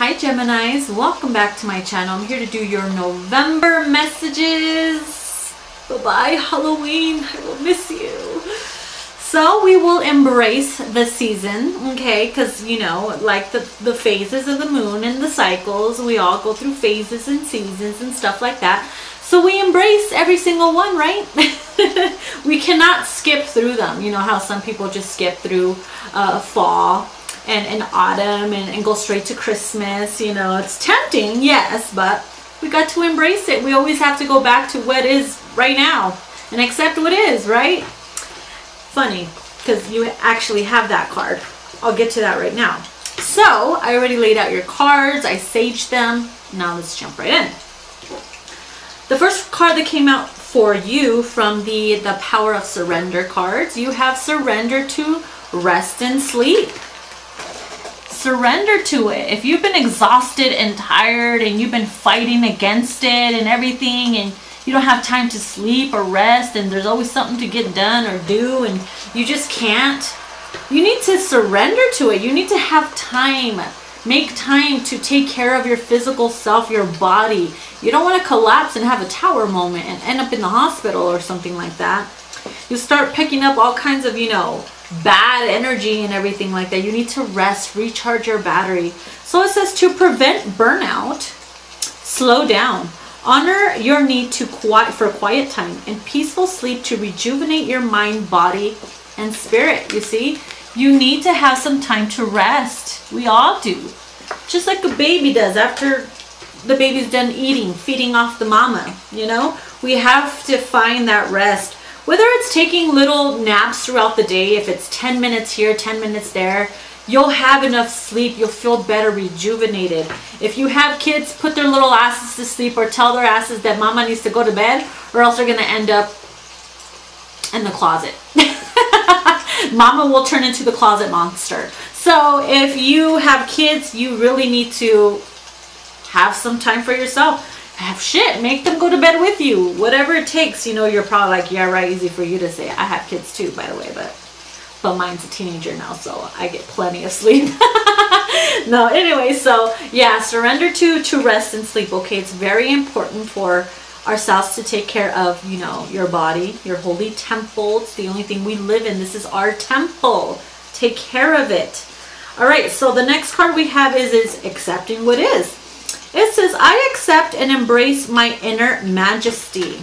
Hi Geminis, welcome back to my channel. I'm here to do your November messages. Bye-bye Halloween, I will miss you. So we will embrace the season, okay, because you know, like the phases of the moon and the cycles, we all go through phases and seasons and stuff like that. So we embrace every single one, right? We cannot skip through them. You know how some people just skip through fall and autumn and go straight to Christmas. You know, it's tempting, yes, but we got to embrace it. We always have to go back to what is right now and accept what is, right? Funny, because you actually have that card. I'll get to that right now. So I already laid out your cards, I saged them. Now let's jump right in. The first card that came out for you from the Power of Surrender cards, you have surrender to rest and sleep. Surrender to it. If you've been exhausted and tired and you've been fighting against it and everything, and you don't have time to sleep or rest, and there's always something to get done or do and you just can't, you need to surrender to it. You need to have time. Make time to take care of your physical self, your body. You don't want to collapse and have a tower moment and end up in the hospital or something like that. You start picking up all kinds of, you know, bad energy and everything like that. You need to rest, recharge your battery. So it says to prevent burnout, slow down. Honor your need for quiet time and peaceful sleep to rejuvenate your mind, body, and spirit. You see, you need to have some time to rest. We all do. Just like a baby does after the baby's done eating, feeding off the mama, you know? We have to find that rest. Whether it's taking little naps throughout the day, if it's 10 minutes here, 10 minutes there, you'll have enough sleep. You'll feel better, rejuvenated. If you have kids, put their little asses to sleep or tell their asses that mama needs to go to bed, or else they're going to end up in the closet. Mama will turn into the closet monster. So if you have kids, you really need to have some time for yourself. Make them go to bed with you, whatever it takes. You know, you're probably like, yeah, right, easy for you to say. I have kids too, by the way, but mine's a teenager now, so I get plenty of sleep. No, anyway, so yeah, surrender to rest and sleep. Okay, it's very important for ourselves to take care of, you know, your body, your holy temple. It's the only thing we live in. This is our temple. Take care of it. All right, so the next card we have is accepting what is. It says, I accept and embrace my inner majesty.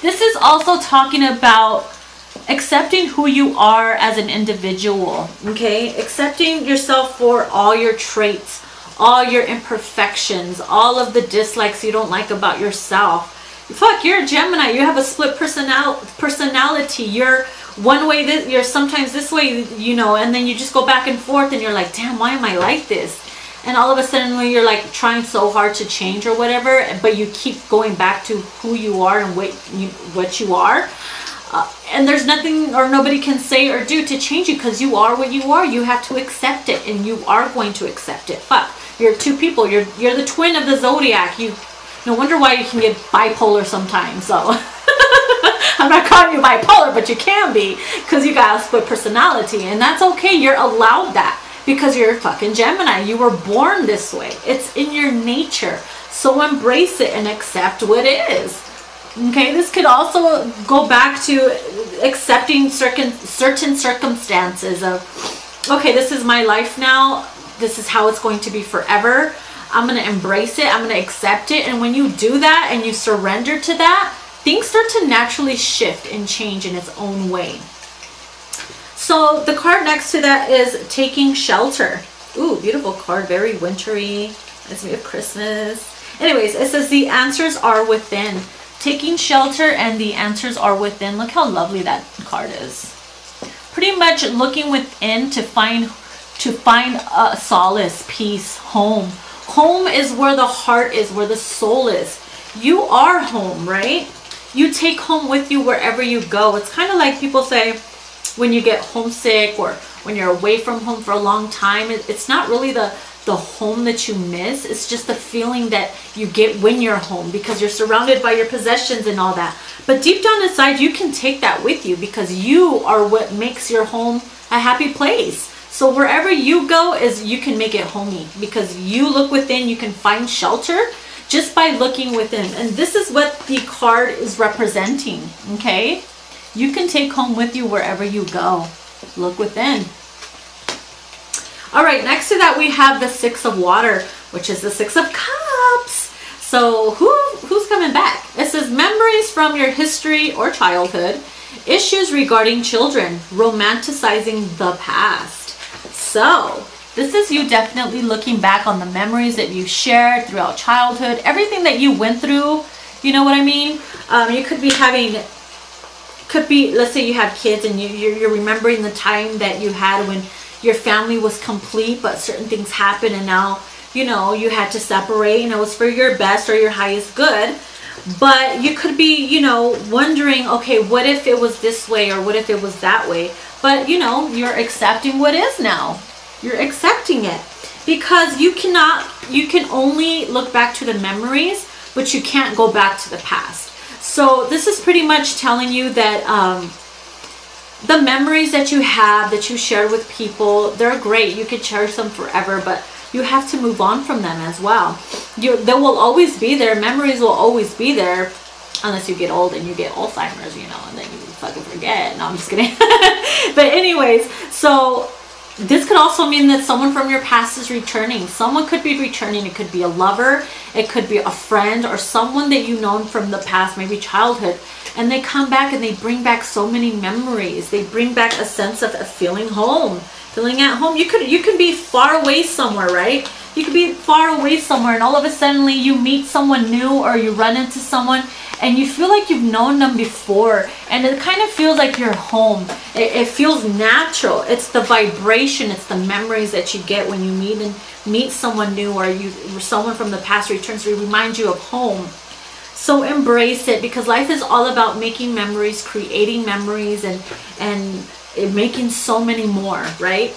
This is also talking about accepting who you are as an individual, okay? Accepting yourself for all your traits, all your imperfections, all of the dislikes you don't like about yourself. Fuck, you're a Gemini. You have a split personality. You're one way, you're sometimes this way, you know, and then you just go back and forth and you're like, damn, why am I like this? And all of a sudden you're like trying so hard to change or whatever, but you keep going back to who you are and what you are. And there's nothing or nobody can say or do to change you, because you are what you are. You have to accept it, and you are going to accept it. Fuck, you're two people. You're the twin of the zodiac. No wonder why you can get bipolar sometimes. So I'm not calling you bipolar, but you can be, because you got a split personality, and that's okay. You're allowed that. Because you're a fucking Gemini. You were born this way. It's in your nature. So embrace it and accept what is. Okay, this could also go back to accepting certain circumstances of, okay, this is my life now. This is how it's going to be forever. I'm going to embrace it. I'm going to accept it. And when you do that and you surrender to that, things start to naturally shift and change in its own way. So the card next to that is taking shelter. Ooh, beautiful card, very wintry. Reminds me of Christmas. Anyways, it says the answers are within. Taking shelter and the answers are within. Look how lovely that card is. Pretty much looking within to find solace, peace, home. Home is where the heart is, where the soul is. You are home, right? You take home with you wherever you go. It's kind of like people say, when you get homesick or when you're away from home for a long time, it's not really the home that you miss. It's just the feeling that you get when you're home, because you're surrounded by your possessions and all that. But deep down inside, you can take that with you, because you are what makes your home a happy place. So wherever you go is you can make it homey, because you look within, you can find shelter just by looking within. And this is what the card is representing, okay? You can take home with you wherever you go. Look within. All right, next to that we have the Six of Water, which is the Six of Cups. So who's coming back? It says memories from your history or childhood, issues regarding children, romanticizing the past. So this is you definitely looking back on the memories that you shared throughout childhood, everything that you went through, you know what I mean? You could be having, let's say you have kids and you're remembering the time that you had when your family was complete, but certain things happened and now, you know, you had to separate, and it was for your best or your highest good. But you could be, you know, wondering, okay, what if it was this way, or what if it was that way? But, you know, you're accepting what is now. You're accepting it, because you can only look back to the memories, but you can't go back to the past. So this is pretty much telling you that the memories that you have, that you share with people, they're great. You can cherish them forever, but you have to move on from them as well. They will always be there. Memories will always be there, unless you get old and you get Alzheimer's, you know, and then you fucking forget. No, I'm just kidding. But anyways, so this could also mean that someone from your past is returning. Someone could be returning. It could be a lover. It could be a friend, or someone that you've known from the past, maybe childhood. And they come back and they bring back so many memories. They bring back a sense of feeling home, feeling at home. You could be far away somewhere, right? You could be far away somewhere, and all of a sudden you meet someone new, or you run into someone and you feel like you've known them before, and it kind of feels like you're home. It feels natural. It's the vibration, it's the memories that you get when you meet someone new, or someone from the past returns to remind you of home. So embrace it, because life is all about making memories, creating memories, and making so many more, right?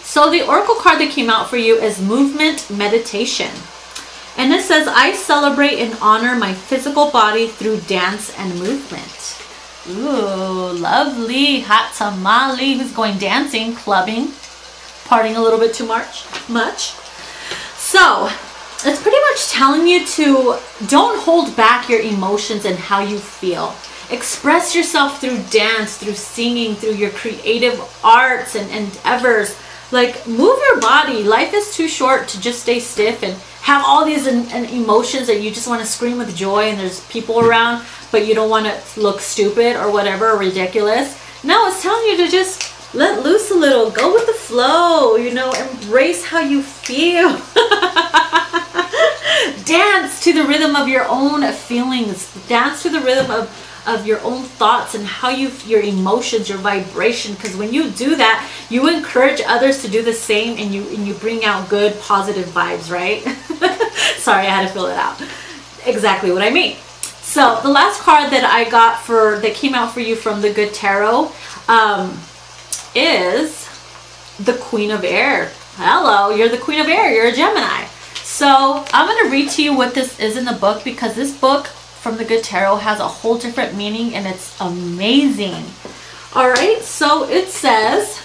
So the oracle card that came out for you is Movement Meditation. And it says, I celebrate and honor my physical body through dance and movement. Ooh, lovely. Hot tamale. Who's going dancing, clubbing, partying a little bit too much? So it's pretty much telling you to don't hold back your emotions and how you feel. Express yourself through dance, through singing, through your creative arts and endeavors. Like, move your body. Life is too short to just stay stiff and have all these emotions that you just want to scream with joy and there's people around, but you don't want to look stupid or whatever, or ridiculous. No, it's telling you to just let loose a little. Go with the flow, you know, embrace how you feel. Dance to the rhythm of your own feelings. Dance to the rhythm of your own thoughts and how your emotions, your vibration, because when you do that, you encourage others to do the same, and you bring out good positive vibes, right? Sorry, I had to fill it out. Exactly what I mean. So the last card that I got that came out for you from the Good Tarot is the Queen of Air. Hello, you're the Queen of Air, you're a Gemini. So I'm going to read to you what this is in the book, because this book from the Good Tarot has a whole different meaning, and it's amazing. All right, so it says,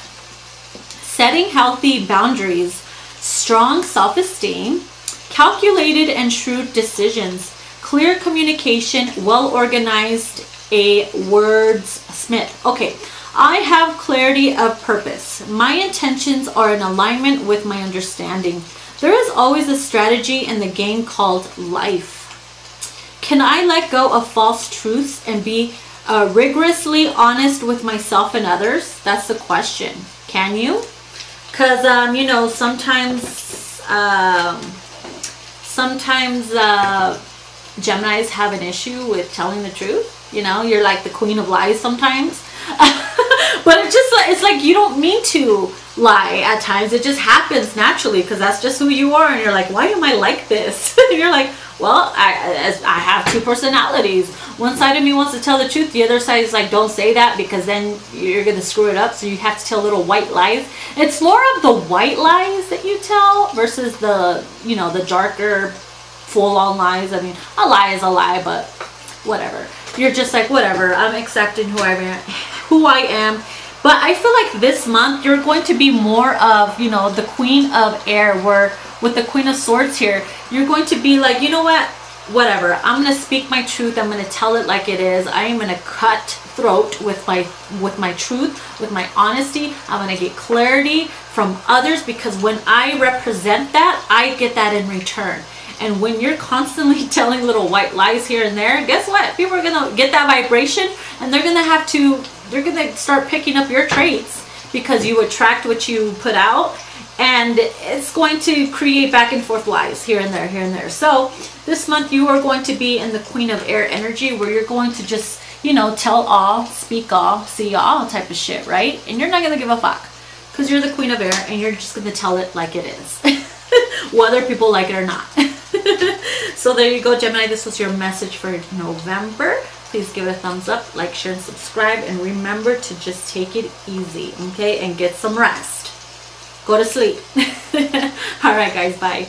setting healthy boundaries, strong self-esteem, calculated and shrewd decisions, clear communication, well-organized, a wordsmith. Okay, I have clarity of purpose. My intentions are in alignment with my understanding. There is always a strategy in the game called life. Can I let go of false truths and be rigorously honest with myself and others? That's the question. Can you? Because, you know, sometimes Geminis have an issue with telling the truth. You know, you're like the queen of lies sometimes. But it's like you don't mean to lie at times. It just happens naturally, because that's just who you are. And you're like, why am I like this? And you're like, well, I have two personalities. One side of me wants to tell the truth. The other side is like, don't say that, because then you're going to screw it up. So you have to tell little white lies. It's more of the white lies that you tell versus the, you know, the darker, full-on lies. I mean, a lie is a lie, but whatever. You're just like, whatever. I'm accepting who I am. But I feel like this month you're going to be more of, you know, the Queen of Air, where with the Queen of Swords here, you're going to be like, you know what, whatever, I'm gonna speak my truth, I'm gonna tell it like it is, I am gonna cut throat with my truth, with my honesty. I'm gonna get clarity from others, because when I represent that, I get that in return. And when you're constantly telling little white lies here and there, guess what, people are gonna get that vibration, and they're gonna start picking up your traits, because you attract what you put out. And it's going to create back and forth lies here and there, here and there. So this month you are going to be in the Queen of Air energy, where you're going to just, you know, tell all, speak all, see all type of shit, right? And you're not going to give a fuck, because you're the Queen of Air, and you're just going to tell it like it is, whether people like it or not. So there you go, Gemini. This was your message for November. Please give it a thumbs up, like, share, and subscribe. And remember to just take it easy, okay? And get some rest. Go to sleep. All right, guys. Bye.